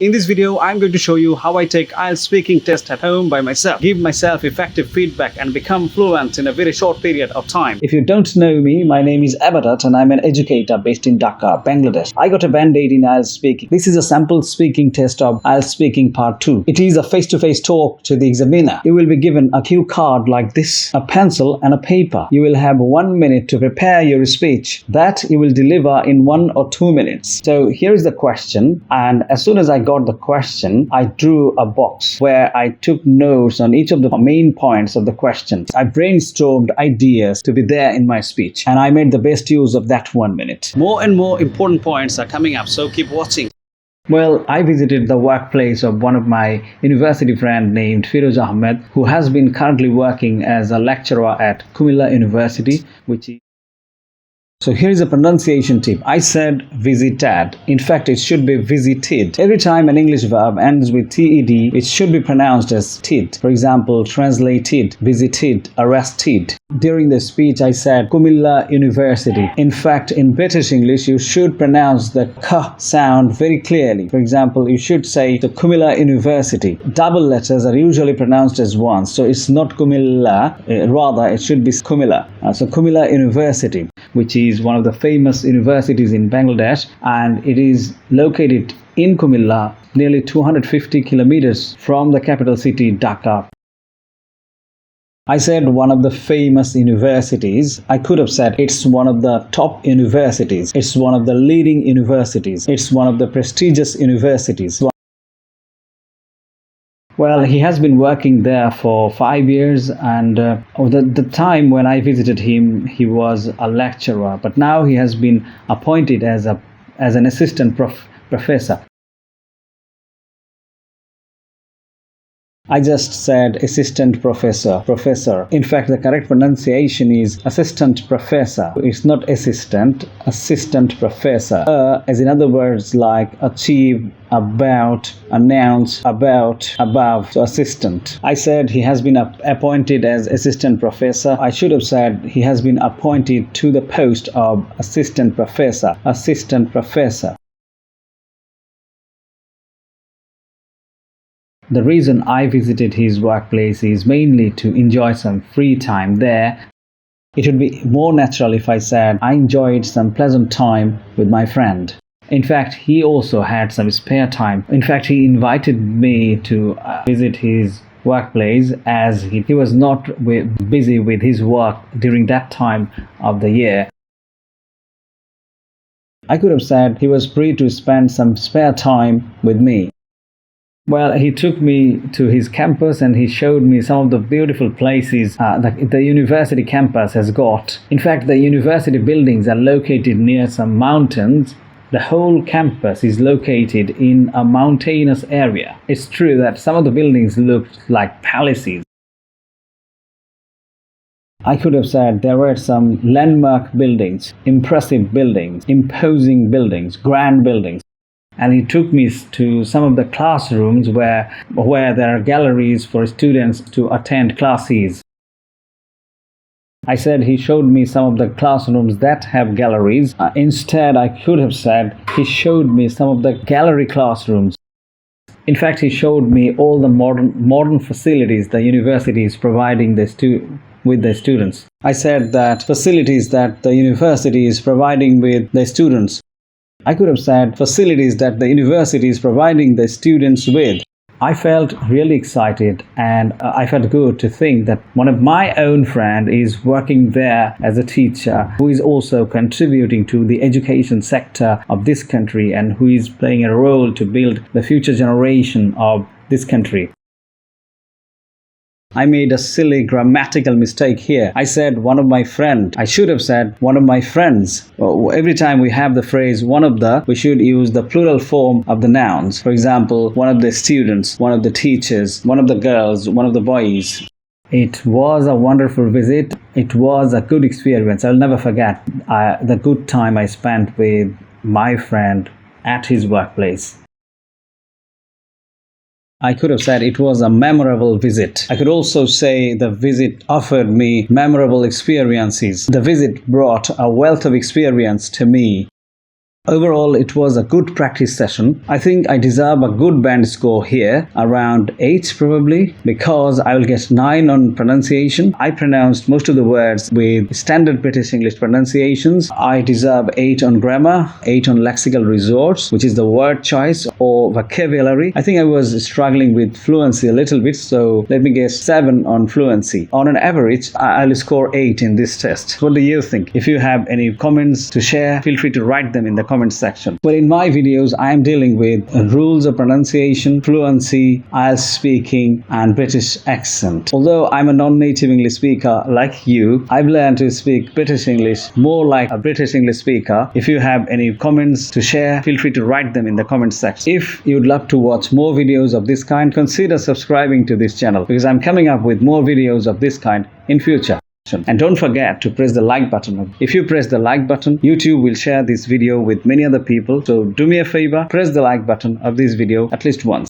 In this video, I'm going to show you how I take IELTS speaking test at home by myself, give myself effective feedback and become fluent in a very short period of time. If you don't know me, my name is Abadat and I'm an educator based in Dhaka, Bangladesh. I got a band-aid in IELTS speaking. This is a sample speaking test of IELTS speaking part 2. It is a face-to-face talk to the examiner. You will be given a cue card like this, a pencil and a paper. You will have 1 minute to prepare your speech that you will deliver in 1 or 2 minutes. So here is the question, and as soon as I got the question, I drew a box where I took notes on each of the main points of the question. I brainstormed ideas to be there in my speech, and I made the best use of that 1 minute. More and more important points are coming up, so keep watching. Well, I visited the workplace of one of my university friend named Firoz Ahmed, who has been currently working as a lecturer at Kumilla University, which is... So here is a pronunciation tip. I said visited. In fact, it should be visited. Every time an English verb ends with TED, it should be pronounced as tid. For example, translated, visited, arrested. During the speech, I said Kumilla University. In fact, in British English, you should pronounce the k sound very clearly. For example, you should say the Kumilla University. Double letters are usually pronounced as one, so it's not Kumilla, rather it should be Kumilla. So Kumilla University, which is one of the famous universities in Bangladesh, and it is located in Kumilla, nearly 250 kilometers from the capital city Dhaka. I said one of the famous universities. I could have said it's one of the top universities. It's one of the leading universities. It's one of the prestigious universities. Well, he has been working there for 5 years, and the time when I visited him, he was a lecturer, but now he has been appointed as an assistant professor. I just said assistant professor. In fact, the correct pronunciation is assistant professor. It's not assistant professor. As in other words like achieve, about, announce, about, above, so assistant. I said he has been appointed as assistant professor. I should have said he has been appointed to the post of assistant professor. The reason I visited his workplace is mainly to enjoy some free time there. It would be more natural if I said I enjoyed some pleasant time with my friend. In fact, he also had some spare time. In fact, he invited me to visit his workplace as he was not busy with his work during that time of the year. I could have said he was free to spend some spare time with me. Well, he took me to his campus and he showed me some of the beautiful places the university campus has got. In fact, the university buildings are located near some mountains. The whole campus is located in a mountainous area. It's true that some of the buildings looked like palaces. I could have said there were some landmark buildings, impressive buildings, imposing buildings, grand buildings. And he took me to some of the classrooms where there are galleries for students to attend classes. I said he showed me some of the classrooms that have galleries. Instead, I could have said he showed me some of the gallery classrooms. In fact, he showed me all the modern facilities the university is providing with the students. I said that facilities that the university is providing with the students. I could have said facilities that the university is providing the students with. I felt really excited, and I felt good to think that one of my own friends is working there as a teacher who is also contributing to the education sector of this country and who is playing a role to build the future generation of this country. I made a silly grammatical mistake here. I said one of my friends. I should have said one of my friends. Every time we have the phrase one of the, we should use the plural form of the nouns. For example, one of the students, one of the teachers, one of the girls, one of the boys. It was a wonderful visit. It was a good experience. I'll never forget the good time I spent with my friend at his workplace. I could have said it was a memorable visit. I could also say the visit offered me memorable experiences. The visit brought a wealth of experience to me. Overall, it was a good practice session. I think I deserve a good band score here, around 8 probably, because I will get 9 on pronunciation. I pronounced most of the words with standard British English pronunciations. I deserve 8 on grammar, 8 on lexical resource, which is the word choice or vocabulary. I think I was struggling with fluency a little bit, so let me guess 7 on fluency. On an average, I'll score 8 in this test. What do you think? If you have any comments to share, feel free to write them in the comment section. Well, in my videos, I am dealing with rules of pronunciation, fluency, IELTS speaking, and British accent. Although I'm a non-native English speaker like you, I've learned to speak British English more like a British English speaker. If you have any comments to share, feel free to write them in the comment section. If you'd love to watch more videos of this kind, consider subscribing to this channel because I'm coming up with more videos of this kind in future. And don't forget to press the like button. If you press the like button, YouTube will share this video with many other people. So do me a favor, press the like button of this video at least once.